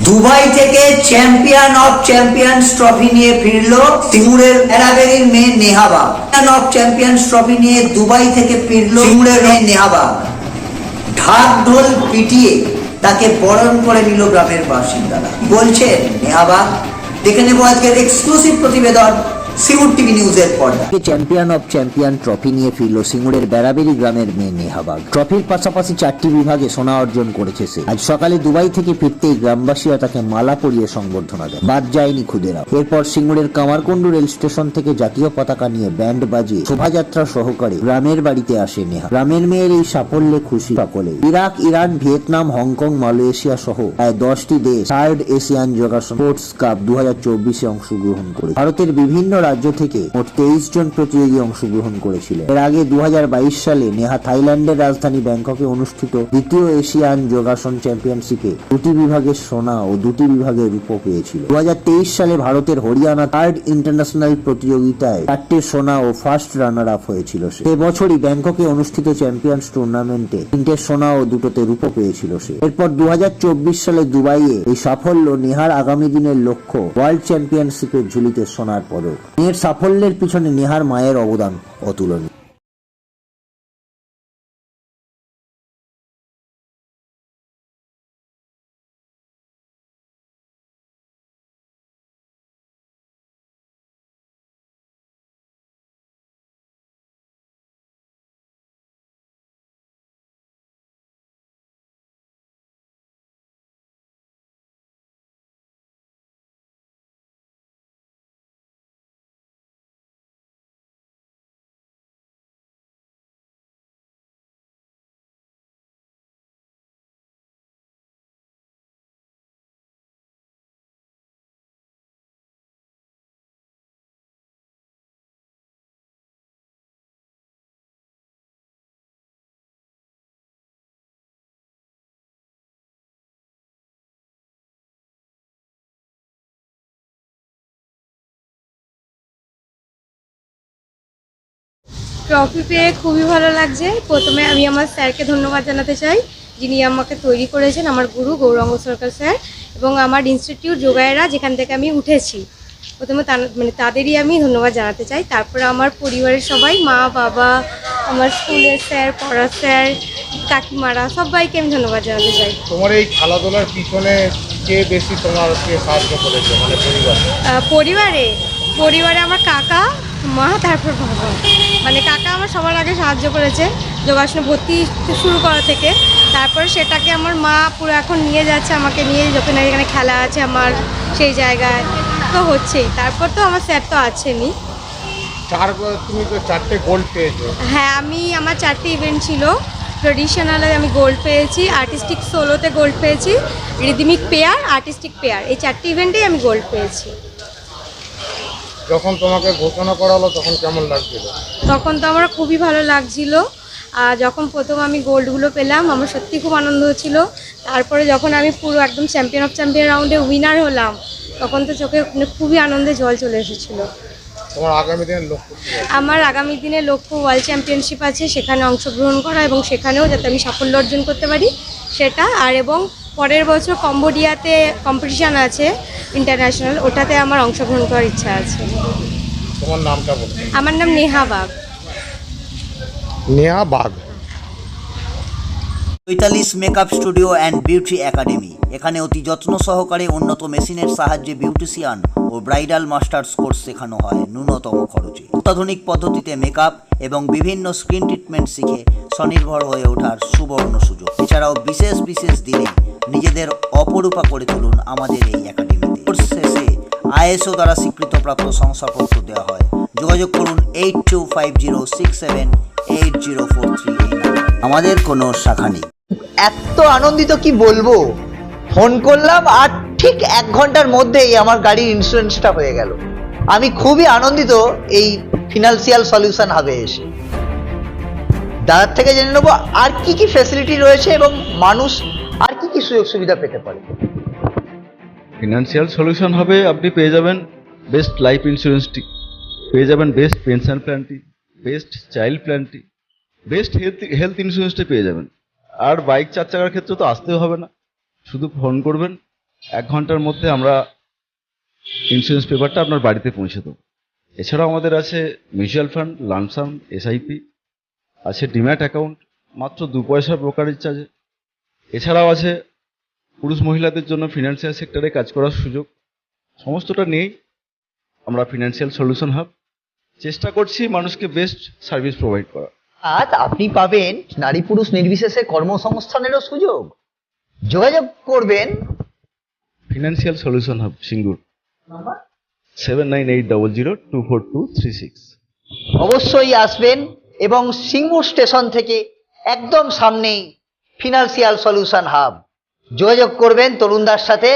Dubai থেকে champion of champions trophy নিয়ে ফিরলো সিঙ্গুরের এরাবেরির মেয়ে নেহাবাগ। চ্যাম্পিয়ন অফ চ্যাম্পিয়ন্স ট্রফি নিয়ে দুবাই থেকে ফিরলো সিঙ্গুরের মেয়ে নেহাবাগ। ঢাক ঢোল পিটিয়ে তাকে বরণ করে নিল গ্রামের বাসিন্দারা। বলছেন নেহাবাগ। দেখে নেব আজকের এক্সক্লুসিভ প্রতিবেদন সিঙ্গুর টিভি নিউজের পর্দায়। চ্যাম্পিয়ন অফ চ্যাম্পিয়ন ট্রফি নিয়ে ফিরল সিঙ্গুরের বেড়াবেড়ি গ্রামের মেয়ে নেহাবাগ। ট্রফির পাশাপাশি 4টি বিভাগে সোনা অর্জন করেছে সে। আজ সকালে দুবাই থেকে ফিরতেই গ্রামবাসীরা তাকে মালা পরিয়ে সংবর্ধনা দেয়। বাদ যায়নি খুদেরাও। এরপর সিঙ্গুরের কামারকুণ্ডু রেল স্টেশন থেকে জাতীয় পতাকা নিয়ে ব্যান্ড বাজিয়ে শোভাযাত্রা সহকারে গ্রামের বাড়িতে আসে নেহা। গ্রামের মেয়ের এই সাফল্যে খুশি সকলে। Iraq, Iran, Vietnam, Hong Kong, Malaysia সহ প্রায় 10টি দেশ থার্ড এশিয়ান যোগাসন স্পোর্টস কাপ 2024-এ অংশগ্রহণ করে। ভারতের বিভিন্ন রাজ্য থেকে মোট 23 জন প্রতিযোগী অংশগ্রহণ করেছিলেন। এর আগে 2022 সালে নেহা থাইল্যান্ডের রাজধানী ব্যাংককে অনুষ্ঠিত দ্বিতীয় এশিয়ান যোগাসন চ্যাম্পিয়নশিপে 2টি বিভাগে সোনা ও 2টি বিভাগে রূপো পেয়েছিল। 2023 সালে ভারতের হরিয়ানা থার্ড ইন্টারন্যাশনাল প্রতিযোগিতায় 4টে সোনা ও ফার্স্ট রানার আপ হয়েছিল সে। এবছরই ব্যাংককে অনুষ্ঠিত চ্যাম্পিয়ন্স টুর্নামেন্টে 3টে সোনা ও 2টোতে রূপো পেয়েছিল সে। এরপর 2024 সালে দুবাইয়ে এই সাফল্য নেহার আগামী দিনের লক্ষ্য ওয়ার্ল্ড চ্যাম্পিয়নশিপের ঝুলিতে সোনার পদক। মেয়ের সাফল্যের পিছনে নেহার মায়ের অবদান অতুলনীয়। ট্রফি পেয়ে খুবই ভালো লাগছে। প্রথমে আমি আমার স্যারকে ধন্যবাদ জানাতে চাই, যিনি আমাকে তৈরি করেছেন, আমার গুরু গৌরাঙ্গ সরকার স্যার, এবং আমার ইনস্টিটিউট যোগায়রা, যেখান থেকে আমি উঠেছি। প্রথমে তাদেরই আমি ধন্যবাদ জানাতে চাই। তারপরে আমার পরিবারের সবাই, মা বাবা, আমার স্কুলের স্যার, পড়ার স্যার, কাকিমারা, সবাইকে আমি ধন্যবাদ জানাতে চাই। তোমার এই খেলাধুলার পিছনে কে বেশি তোমাকে সাহায্য করেছে, মানে পরিবারে আমার কাকা, মা, তারপর বাবা। মানে কাকা আমার সবার আগে সাহায্য করেছে যোগাসনে ভর্তি শুরু করা থেকে। তারপরে সেটাকে আমার মা পুরো এখন নিয়ে যাচ্ছে, আমাকে নিয়ে যখন এখানে খেলা আছে আমার সেই জায়গায় তো হচ্ছেই। তারপর তো আমার স্যার তো আছেনই। তুমি তো 4টে গোল্ড পেয়েছো। হ্যাঁ, আমার 4টি ইভেন্ট ছিল। ট্রেডিশনালে আমি গোল্ড পেয়েছি, আর্টিস্টিক সোলোতে গোল্ড পেয়েছি, রিদমিক পেয়ার, আর্টিস্টিক পেয়ার, এই 4টি ইভেন্টেই আমি গোল্ড পেয়েছি। যখন তোমাকে ঘোষণা করা হলো তখন কেমন লাগছিল? তখন তো আমার খুবই ভালো লাগছিল। আর যখন প্রথম আমি গোল্ডগুলো পেলাম আমার সত্যি খুব আনন্দ হচ্ছিল। তারপরে যখন আমি পুরো একদম চ্যাম্পিয়ন অফ চ্যাম্পিয়ন রাউন্ডে উইনার হলাম, তখন তো চোখে খুবই আনন্দে জল চলে এসেছিলো। তোমার আগামী দিনের লক্ষ্য? আমার আগামী দিনের লক্ষ্য ওয়ার্ল্ড চ্যাম্পিয়নশিপ আছে, সেখানে অংশগ্রহণ করা এবং সেখানেও যাতে আমি সাফল্য অর্জন করতে পারি সেটা। আর এবং পরের বছর কম্বোডিয়াতে কম্পিটিশান আছে ইন্টারন্যাশনাল, ওটাতে আমার অংশগ্রহণ করার ইচ্ছা আছে। তোমার নামটা বলো। আমার নাম নেহাবাগ। নেহাবাগ। Chaitali's makeup studio and beauty academy. এখানে অতি যত্ন সহকারে উন্নত মেশিনের সাহায্যে বিউটিশিয়ান ও ব্রাইডাল মাস্টার্স কোর্স শেখানো হয় ন্যূনতম খরচে। অত্যাধুনিক পদ্ধতিতে মেকআপ এবং বিভিন্ন স্কিন ট্রিটমেন্ট শিখে স্বনির্ভর হয়ে ওঠার সুবর্ণ সুযোগ। এছাড়াও বিশেষ দিনে নিজেদের অপরূপা করে তুলুন আমাদের এই একাডেমিতে। কোর্স শেষে ISO দ্বারা স্বীকৃতপ্রাপ্ত শংসাপত্র দেওয়া হয়। যোগাযোগ করুন 8250678043 আমাদের কোনো শাখা নেই। এত আনন্দিত কি বলবো, ফোন করলাম আর ঠিক 1 ঘন্টার মধ্যেই আমার গাড়ির ইন্স্যুরেন্সটা হয়ে গেল। আমি খুবই আনন্দিত এই ফিনান্সিয়াল সলিউশন হাবে এসে। দাদার থেকে জেনে নেবো আর কি কি ফ্যাসিলিটি রয়েছে এবং মানুষ আর কি কি সুযোগ সুবিধা পেতে পারে। ফিনান্সিয়াল সলিউশন হবে, আপনি পেয়ে যাবেন বেস্ট লাইফ ইন্স্যুরেন্সটি, পেয়ে যাবেন বেস্ট পেনশন প্ল্যানটি, বেস্ট চাইল্ড প্ল্যানটি, বেস্ট হেলথ ইন্স্যুরেন্সটি পেয়ে যাবেন। আর বাইক 4 চাকার ক্ষেত্রে তো আসতেও হবে না, শুধু ফোন করবেন, 1 ঘন্টার মধ্যে আমরা ইন্স্যুরেন্স পেপারটা আপনার বাড়িতে পৌঁছে দেবো। এছাড়াও আমাদের আছে মিউচুয়াল ফান্ড, লামসাম, এসআইপি, আছে ডিম্যাট অ্যাকাউন্ট মাত্র 2 পয়সা ব্রোকারেজ চার্জে। এছাড়াও আছে পুরুষ মহিলাদের জন্য ফিনান্সিয়াল সেক্টরে কাজ করার সুযোগ। সমস্তটা নিয়েই আমরা ফিনান্সিয়াল সলিউশন হাব চেষ্টা করছি মানুষকে বেস্ট সার্ভিস প্রোভাইড করা। আজ আপনি পাবেন নারী পুরুষ নির্বিশেষে কর্মসংস্থানেরও সুযোগ। যোগাযোগ করবেন ফিনান্সিয়াল সলিউশন হাব, সিঙ্গুর, 7980024236। অবশ্যই আসবেন এবং সিঙ্গুর স্টেশন থেকে একদম সামনেই ফিনান্সিয়াল সলিউশন হাব। যোগাযোগ করবেন তরুণদার সাথে।